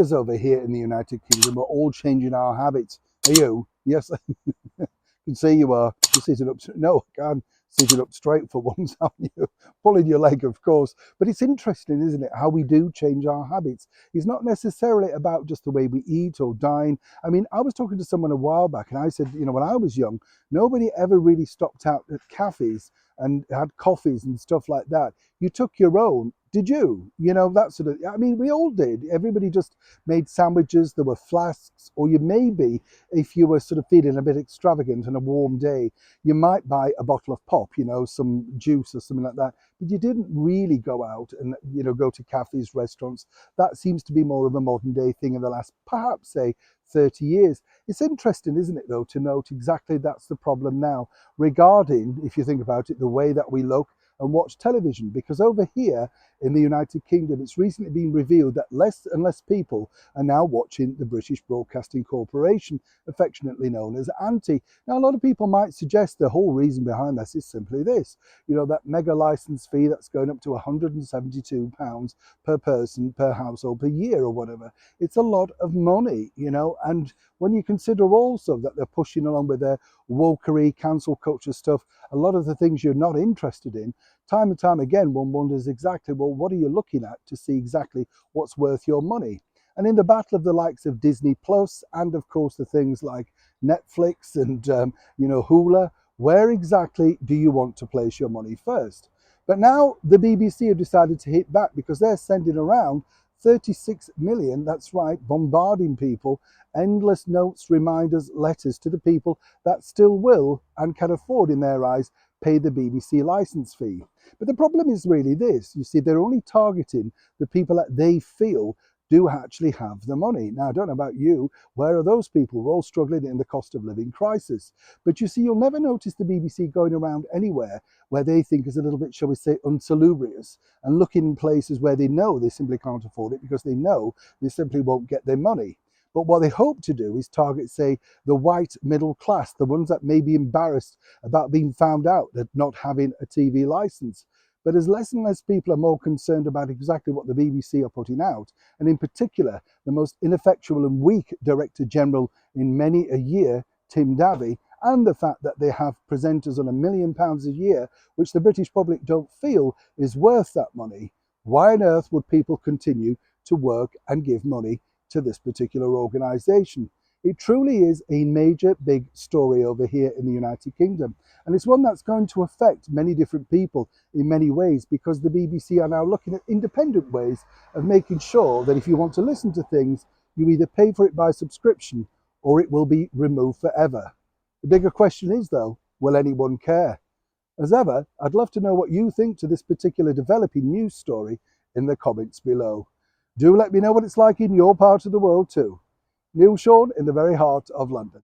us over here in the United Kingdom are all changing our habits. Are you? Yes. I can see you are. You're sitting up. No, I can't. Sitting up straight for once, aren't you? Pulling your leg, of course. But it's interesting, isn't it, how we do change our habits. It's not necessarily about just the way we eat or dine. I mean, I was talking to someone a while back and I said, you know, when I was young, nobody ever really stopped out at cafes and had coffees and stuff like that. You took your own. Did you? You know, that sort of, I mean, we all did. Everybody just made sandwiches. There were flasks, or you maybe, if you were sort of feeling a bit extravagant on a warm day, you might buy a bottle of pop, you know, some juice or something like that. But you didn't really go out and, you know, go to cafes, restaurants. That seems to be more of a modern day thing in the last, perhaps, say, 30 years. It's interesting, isn't it, though, to note exactly that's the problem now regarding, if you think about it, the way that we look and watch television. Because over here in the United Kingdom, it's recently been revealed that less and less people are now watching the British Broadcasting Corporation, affectionately known as ANTI. Now, a lot of people might suggest the whole reason behind this is simply this, you know, that mega license fee that's going up to £172 per person, per household, per year or whatever. It's a lot of money, you know, and when you consider also that they're pushing along with their wokery, cancel culture stuff, a lot of the things you're not interested in, time and time again, one wonders exactly, well, what are you looking at to see exactly what's worth your money? And in the battle of the likes of Disney Plus and, of course, the things like Netflix and, you know, Hulu, where exactly do you want to place your money first? But now the BBC have decided to hit back because they're sending around 36 million, that's right, bombarding people, endless notes, reminders, letters to the people that still will and can afford, in their eyes, pay the BBC license fee. But the problem is really this, you see, they're only targeting the people that they feel do actually have the money. Now, I don't know about you, where are those people? We're all struggling in the cost of living crisis. But you see, you'll never notice the BBC going around anywhere where they think is a little bit, shall we say, unsalubrious, and looking in places where they know they simply can't afford it because they know they simply won't get their money. But what they hope to do is target, say, the white middle class, the ones that may be embarrassed about being found out at not having a TV license. But as less and less people are more concerned about exactly what the BBC are putting out, and in particular, the most ineffectual and weak Director General in many a year, Tim Davie, and the fact that they have presenters on £1 million a year, which the British public don't feel is worth that money, why on earth would people continue to work and give money to this particular organisation? It truly is a major big story over here in the United Kingdom. And it's one that's going to affect many different people in many ways, because the BBC are now looking at independent ways of making sure that if you want to listen to things, you either pay for it by subscription or it will be removed forever. The bigger question is, though, will anyone care? As ever, I'd love to know what you think to this particular developing news story in the comments below. Do let me know what it's like in your part of the world too. Neil Sean in the very heart of London.